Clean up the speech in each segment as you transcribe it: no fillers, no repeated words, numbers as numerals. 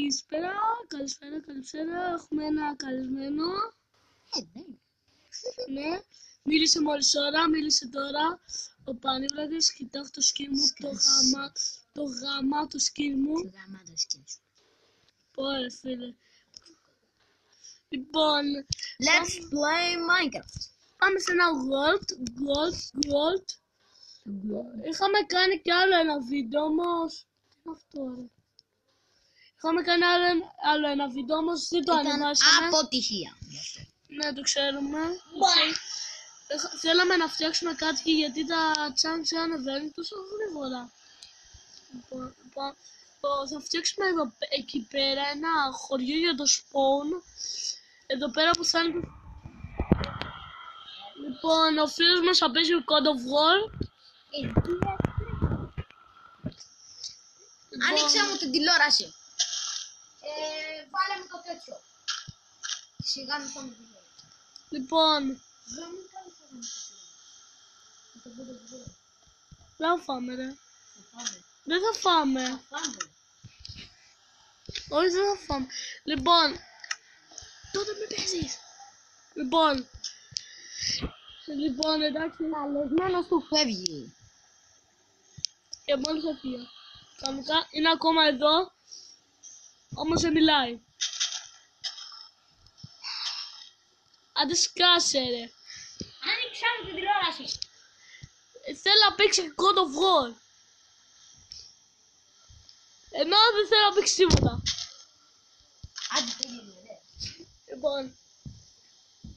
Καλησπέρα. Έχουμε ένα καλεσμένο. Ναι. Μίλησε μόλις ώρα, μίλησε τώρα. Ο Πανίβλατης, κοιτάξτε το σκύλ μου, το γάμα το σκύλ μου. Ωραία φίλε. Λοιπόν, Let's play Minecraft. πάμε σε ένα Gold. Είχαμε κάνει κι άλλο ένα βίντεο όμως. Τι είναι αυτό ρε. Είχαμε κάνει άλλο ένα βίντεο όμως δεν το ανεβάσαμε. Αποτυχία. Ναι, το ξέρουμε. Θέλαμε να φτιάξουμε κάτι γιατί τα chunks ανεβαίνουν τόσο γρήγορα. Λοιπόν, θα φτιάξουμε εκεί πέρα ένα χωριό για το spawn. Εδώ πέρα που θα είναι... Λοιπόν, ο φίλος μας θα παίζει God of War. Άνοιξε μου την τηλεόραση. Βάλε μου το τέτοιο. Σιγά μην φάμε τηλεόραση. Λοιπόν, δεν θα φάμε ρε. Δεν θα φάμε. Όχι δεν θα φάμε. Λοιπόν, τότε με παίζεις. Λοιπόν, εντάξει. Καλεσμένος του φεύγει. Και μόλις έφυγε. Κανονικά είναι ακόμα εδώ. Όμως δεν μιλάει. Άντε σκάσε ρε. Άνοιξε μου την τηλεόραση. Θέλω να παίξει God of War. Ενώ δεν θέλω να παίξει τίποτα. Άντε πήγαινε ρε. Λοιπόν,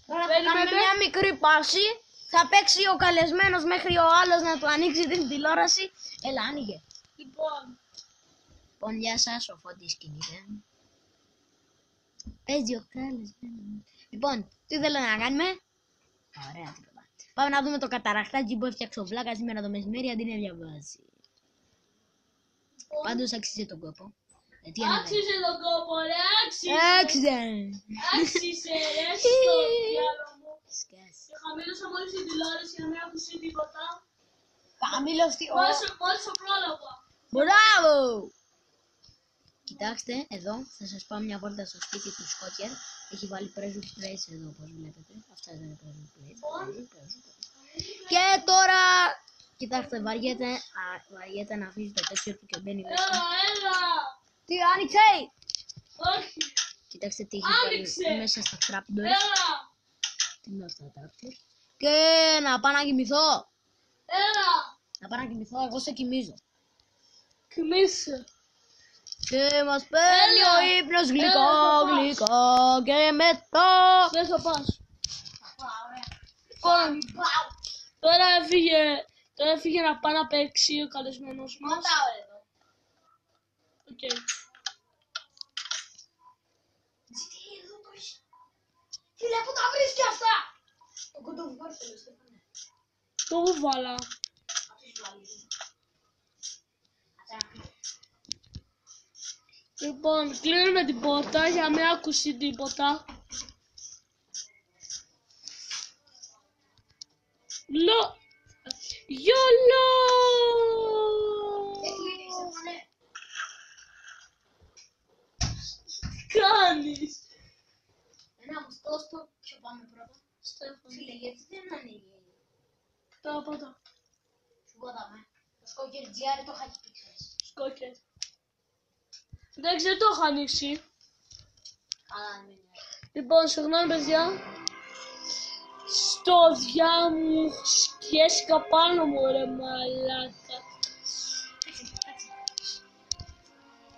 Τώρα θα κάνουμε μια μικρή παύση. Θα παίξει ο καλεσμένος μέχρι ο άλλος να του ανοίξει την τηλεόραση. Έλα, άνοιγε. λοιπόν, Γεια σας, ο Φώτης κινείται. Παίζει ο καλεσμένος. Λοιπόν, τι θέλω να κάνουμε. Ωραία, τίποτα. Πάμε να δούμε το καταραχτάκι που έφτιαξε ο Βλάκας σήμερα το μεσημέρι αντί να διαβάζει. Πάντως άξιζε τον κόπο. άξιζε τον κόπο ρε, Άξιζε ρε, στο διάλογο μου. Και χαμήλωσα μόλις την τηλεόραση για να μην ακούσει τίποτα. Χαμήλωστη. Μόλις το πρόλαβα. Μπράβο! Κοιτάξτε, εδώ θα σας πάω μια βόλτα στο σπίτι του Σκόκερ. Έχει βάλει pressure plates εδώ όπως βλέπετε. Αυτά είναι pressure plates. Και τώρα, κοιτάξτε, βαριέται να αφήσει το τέτοιο του και μπαίνει μέσα. Έλα. Τι άνοιξε! Όχι. Κοιτάξτε τι έχει βάλει μέσα στα trapdoors. Έλα. Τι είναι αυτά τα trapdoors. Και να πάω να κοιμηθώ. Έλα. Να πάω να κοιμηθώ, εγώ σε κοιμίζω. Κοιμήσου. Και μας παίρνει ο ύπνος γλυκό, και μετά... Δεν θα πας. Τώρα έφυγε να πάει να παίξει ο καλεσμένος μας. Οκ. Φίλε, πού τα βρίσκει αυτά! Το κοντοβουάρ θέλω, Στέφανε. Το βάλα. Λοιπόν, κλείνουμε την πόρτα για να μην ακούσει τίποτα. YOLO! Κάνεις! Ένα μουστόστο, ποιο πάμε πρώτα. Στέφανε. Φίλε, γιατί δεν ανοίγει. Τα πρώτα. Σου πόταμε. Το Σκόκερ GR το είχα πει ξέρεις. Σκόκερ. Εντάξει, δεν το έχω ανοίξει. Καλά, μην είναι. Λοιπόν, συγγνώμη παιδιά. Στο διά μου σκιέσκα πάνω μου ρε μαλάκα.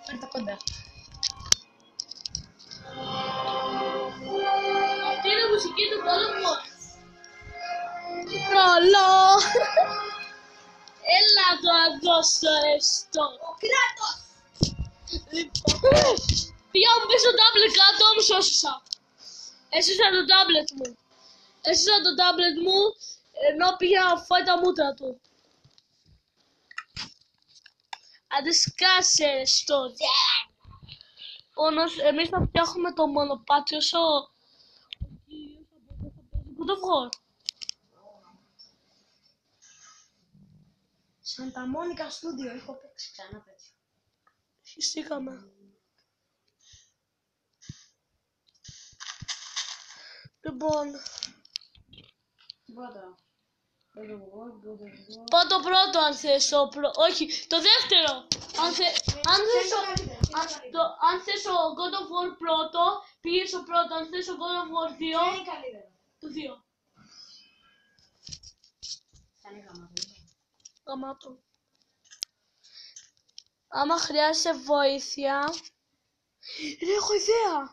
Φέρ' το κοντά. Αυτή είναι η μουσική του πόλεμου. Τρολό. Έλα το αντώσω εστώ. Ο Κράτος! Λοιπόν, πήγα μου πίσω το τάμπλετ κάτω, όμως σώσα. Έσωσα το τάμπλετ μου. Έσωσα το τάμπλετ μου, ενώ πήγε να φάει τα μούτρα του. Άντε σκάσε στο. Εμείς θα φτιάχνουμε το μονοπάτι όσο ο κύριος από εδώ θα παίζει God of War. Σαντα Μόνικα Στούντιο, έχω παίξει ξανά τέτοιο. Χυστήκαμε. Λοιπόν, Πρώτο. πάω το πρώτο αν θες όχι, το δεύτερο. Αν θες ο God of War πρώτο, πήγες στο πρώτο. Αν θες ο God of War 2, Είναι καλύτερο. το 2. Θα είναι γαμάτο. Γαμάτο. Άμα χρειάζεσαι βοήθεια... έχω ιδέα!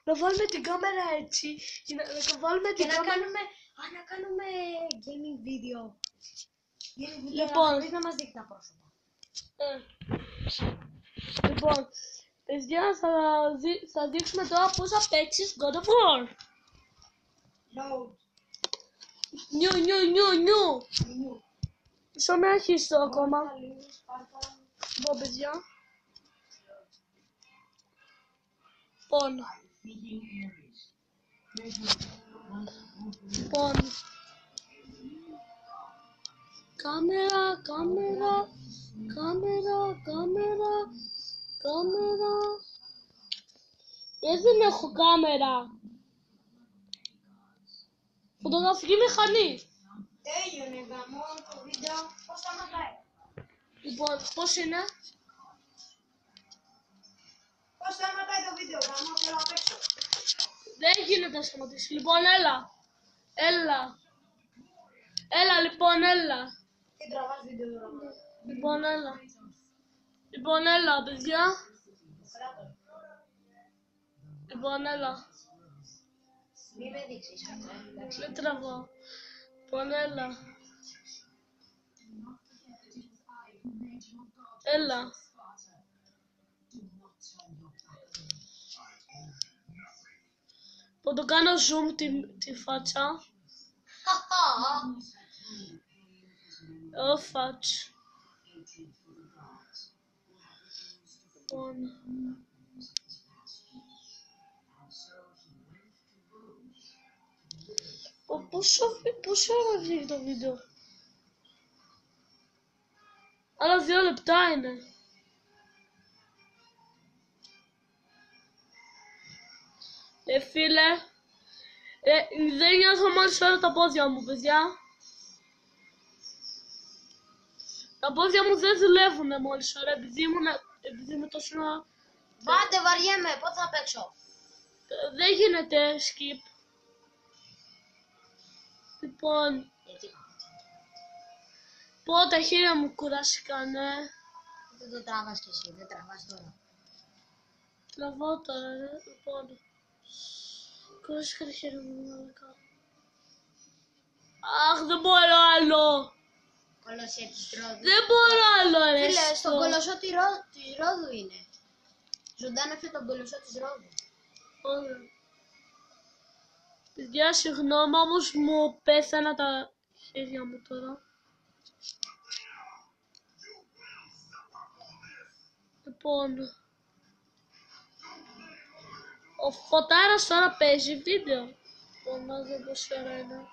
Να βάλουμε την κάμερα έτσι και να βάλουμε την κάμερα... να κάνουμε gaming video. Λοιπόν. Χωρίς να μας δείχνει τα πρόσωπα. Λοιπόν, παιδιά, θα δείξουμε τώρα πώς θα παίξεις God of War. No. Νιου. Μισό με αρχίσω ακόμα. Λοιπόν, παιδιά. Λοιπόν. Κάμερα. Δεν έχω κάμερα. Φωτογραφική μηχανή. Τέλειωνε γαμό το βίντεο. Πώς σταματάει. Λοιπόν, πώς είναι. Πώς σταματάει το βίντεο γαμό, θέλω να παίξω. Δεν γίνεται να σταματήσει. Λοιπόν, έλα λοιπόν. Τι τραβάς βίντεο τώρα. Λοιπόν, έλα, παιδιά. Λοιπόν, έλα. Μη με δείξεις. Δεν τραβάω. Λοιπόν, έλα. Που το κάνω zoom τη φάτσα. Φάτσα. Λοιπόν. Πόσο ώρα βγήκε το βίντεο. Άλλα 2 λεπτά είναι. Φίλε, δεν νιώθω μόλις ώρα τα πόδια μου, παιδιά. Τα πόδια μου δεν δουλεύουνε μόλις ώρα, επειδή είμαι τόσο... Βάτε, βαριέμαι, πότε θα παίξω. Δεν γίνεται skip. Λοιπόν, τα χέρια μου κουράστηκανε. Δεν το τραβάς κι εσύ, δεν τραβάς τώρα. Τραβάω τώρα, λοιπόν. Κουράστηκα τα χέρια μου, μαλακά. Αχ, δεν μπορώ άλλο. Κολοσσέ της Ρόδου. Δεν μπορώ άλλο, ρε. Φίλε, στον κολοσσό της Ρόδου είναι. Ζωντάνευσε τον κολοσσό της Ρόδου. Ωραία. Παιδιά, συγγνώμη, όμως μου πέθανα τα χέρια μου τώρα. Λοιπόν, ο Φωτάρας τώρα παίζει βίντεο. Λοιπόν, να δω πόση ώρα είναι.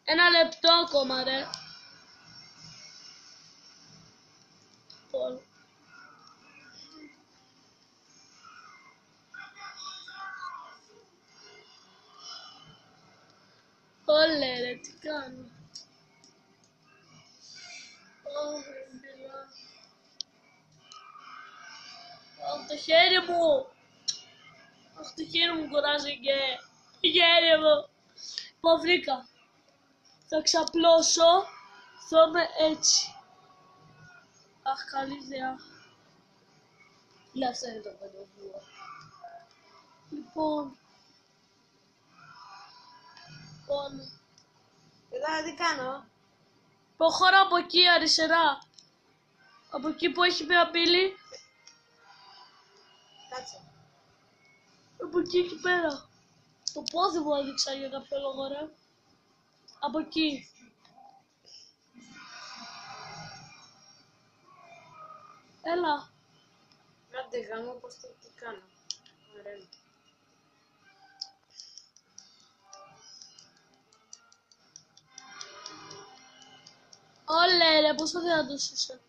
1 λεπτό ακόμα, ρε. Λοιπόν. Όλε, ρε, τι κάνω. Αχ, το χέρι μου. Αχ, το χέρι μου κουράζεται. Το χέρι μου. Πω, βρήκα. Θα ξαπλώσω. Θα είμαι έτσι. Αχ, καλή ιδέα. Ναι, αυτό είναι το παντοβούλο. Λοιπόν. Εδώ τι κάνω. Προχώρα από εκεί αριστερά. Από εκεί που έχει μια πύλη. Κάτσε. Από εκεί πέρα. Το πόδι μου έδειξα για κάποιο λόγο, ρε. Από εκεί. Έλα. Άντε γάμο, πώς τι κάνω. Ωραία. Όλε, ρε, πόσο δυνατός είσαι.